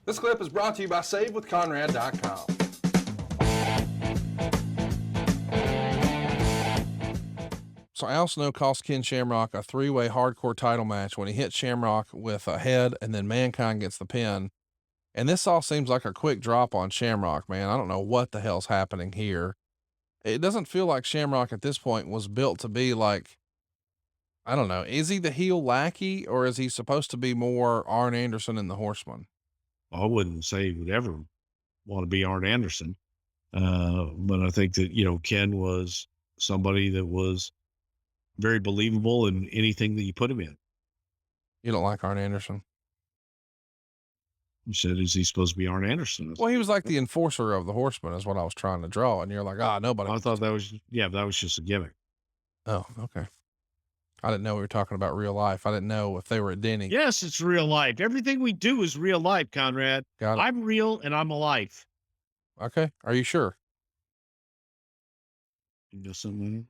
This clip is brought to you by SaveWithConrad.com. So Al Snow cost Ken Shamrock a three-way hardcore title match when he hit Shamrock with a head and then Mankind gets the pin. And this all seems like a quick drop on Shamrock, man. I don't know what the hell's happening here. It doesn't feel like Shamrock at this point was built to be like, I don't know. Is he the heel lackey or is he supposed to be more Arn Anderson and the Horseman? I wouldn't say he would ever want to be Arn Anderson. But I think that, Ken was somebody that was very believable in anything that you put him in. You don't like Arn Anderson? You said, is he supposed to be Arn Anderson? Well, he was like the enforcer of the Horseman is what I was trying to draw. And you're like, nobody. I thought that was just a gimmick. Oh, okay. I didn't know we were talking about real life. I didn't know if they were at Denny. Yes, it's real life. Everything we do is real life, Conrad. Got it. I'm real and I'm alive. Okay. Are you sure? You know something?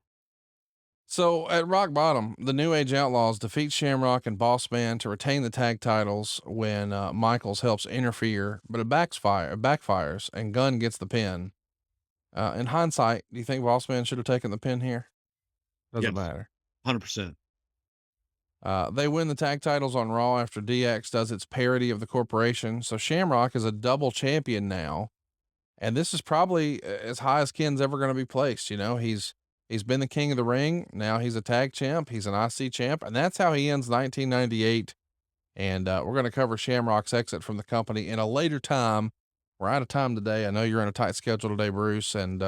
So at Rock Bottom, the New Age Outlaws defeat Shamrock and Boss Man to retain the tag titles when Michaels helps interfere, but it backfires and Gunn gets the pin. In hindsight, do you think Boss Man should have taken the pin here? Doesn't matter. 100%. They win the tag titles on Raw after DX does its parody of the corporation. So Shamrock is a double champion now. And this is probably as high as Ken's ever going to be placed. He's been the king of the ring. Now he's a tag champ. He's an IC champ. And that's how he ends 1998. And we're going to cover Shamrock's exit from the company in a later time. We're out of time today. I know you're in a tight schedule today, Bruce. And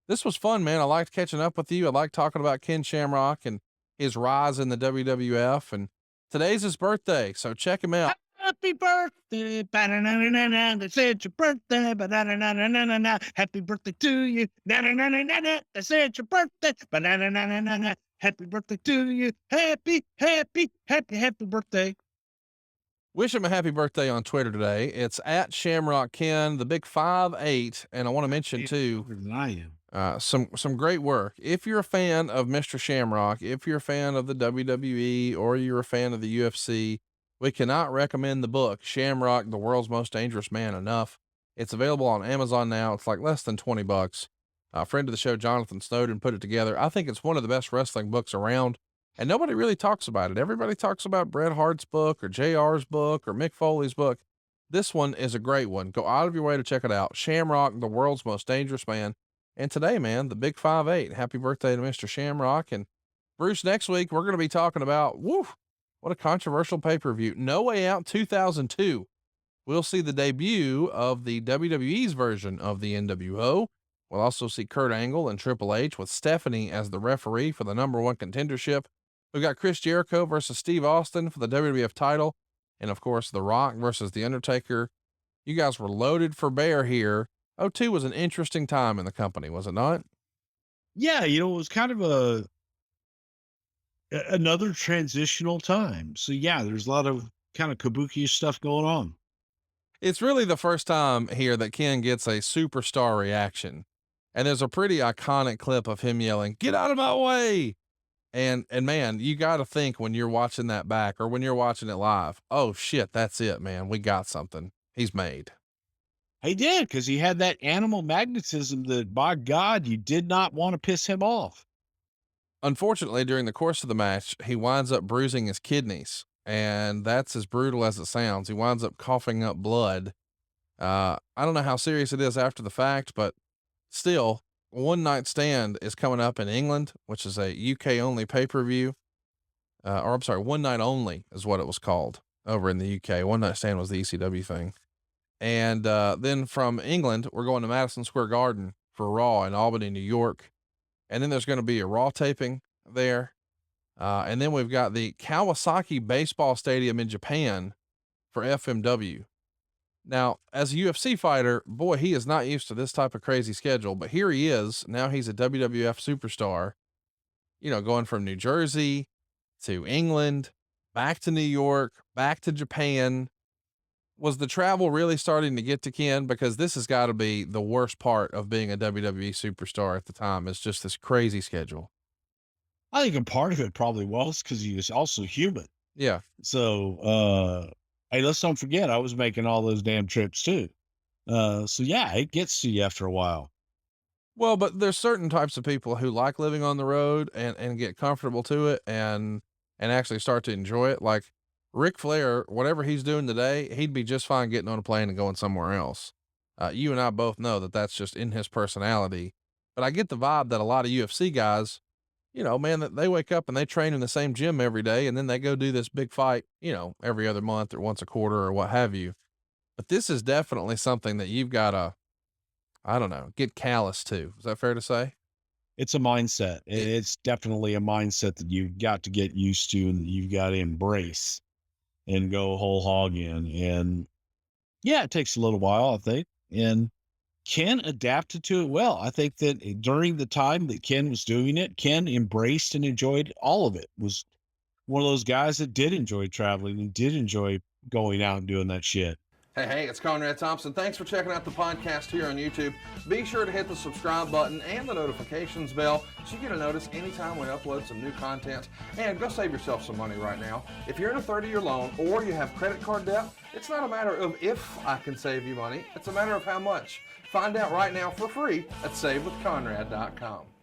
this was fun, man. I liked catching up with you. I liked talking about Ken Shamrock and his rise in the WWF. And today's his birthday. So check him out. Happy birthday, ba-da-na-na-na-na. They said your birthday, ba-da-na-na-na-na-na. Happy birthday to you, na-na-na-na-na-na. They said your birthday, ba-da-na-na-na-na-na. Happy birthday to you, happy birthday. Wish him a happy birthday on Twitter today. It's at Shamrock Ken, the big 5'8", and I want to mention too, some great work. If you're a fan of Mr. Shamrock, if you're a fan of the WWE or you're a fan of the UFC, we cannot recommend the book, Shamrock, the World's Most Dangerous Man, enough. It's available on Amazon now. It's like less than $20. A friend of the show, Jonathan Snowden, put it together. I think it's one of the best wrestling books around, and nobody really talks about it. Everybody talks about Bret Hart's book or JR's book or Mick Foley's book. This one is a great one. Go out of your way to check it out. Shamrock, the World's Most Dangerous Man. And today, man, the big 5'8". Happy birthday to Mr. Shamrock. And Bruce, next week, we're going to be talking about, what a controversial pay-per-view. No Way Out 2002. We'll see the debut of the WWE's version of the NWO. We'll also see Kurt Angle and Triple H with Stephanie as the referee for the #1 contendership. We've got Chris Jericho versus Steve Austin for the WWF title. And of course, The Rock versus The Undertaker. You guys were loaded for bear here. 2002 was an interesting time in the company, was it not? Yeah. It was kind of another transitional time. So yeah, there's a lot of kind of kabuki stuff going on. It's really the first time here that Ken gets a superstar reaction. And there's a pretty iconic clip of him yelling, "Get out of my way." And man, you got to think when you're watching that back or when you're watching it live, oh shit, that's it, man. We got something. He's made. He did. 'Cause he had that animal magnetism that, by God, you did not want to piss him off. Unfortunately, during the course of the match, he winds up bruising his kidneys, and that's as brutal as it sounds. He winds up coughing up blood. I don't know how serious it is after the fact, but still, One Night Stand is coming up in England, which is a UK only pay-per-view. Or I'm sorry, One Night Only is what it was called over in the UK. One Night Stand was the ECW thing. And then from England, we're going to Madison Square Garden for Raw in Albany, New York. And then there's going to be a Raw taping there. And then we've got the Kawasaki Baseball Stadium in Japan for FMW. Now, as a UFC fighter, boy, he is not used to this type of crazy schedule, but here he is. Now he's a WWF superstar, going from New Jersey to England, back to New York, back to Japan. Was the travel really starting to get to Ken? Because this has got to be the worst part of being a WWE superstar at the time, is just this crazy schedule. I think a part of it probably was because he was also human. Yeah. So, Hey, let's don't forget, I was making all those damn trips too. So yeah, it gets to you after a while. Well, but there's certain types of people who like living on the road and get comfortable to it and actually start to enjoy it. Like Ric Flair, whatever he's doing today, he'd be just fine getting on a plane and going somewhere else. You and I both know that that's just in his personality. But I get the vibe that a lot of UFC guys, man, that they wake up and they train in the same gym every day and then they go do this big fight, every other month or once a quarter or what have you. But this is definitely something that you've got to, I don't know, get callous to. Is that fair to say? It's a mindset. It's definitely a mindset that you've got to get used to and that you've got to embrace and go whole hog in. And yeah, it takes a little while, I think. And Ken adapted to it well. I think that during the time that Ken was doing it, Ken embraced and enjoyed all of it. Was one of those guys that did enjoy traveling and did enjoy going out and doing that shit. Hey, it's Conrad Thompson. Thanks for checking out the podcast here on YouTube. Be sure to hit the subscribe button and the notifications bell so you get a notice anytime we upload some new content. And go save yourself some money right now. If you're in a 30-year loan or you have credit card debt, it's not a matter of if I can save you money. It's a matter of how much. Find out right now for free at SaveWithConrad.com.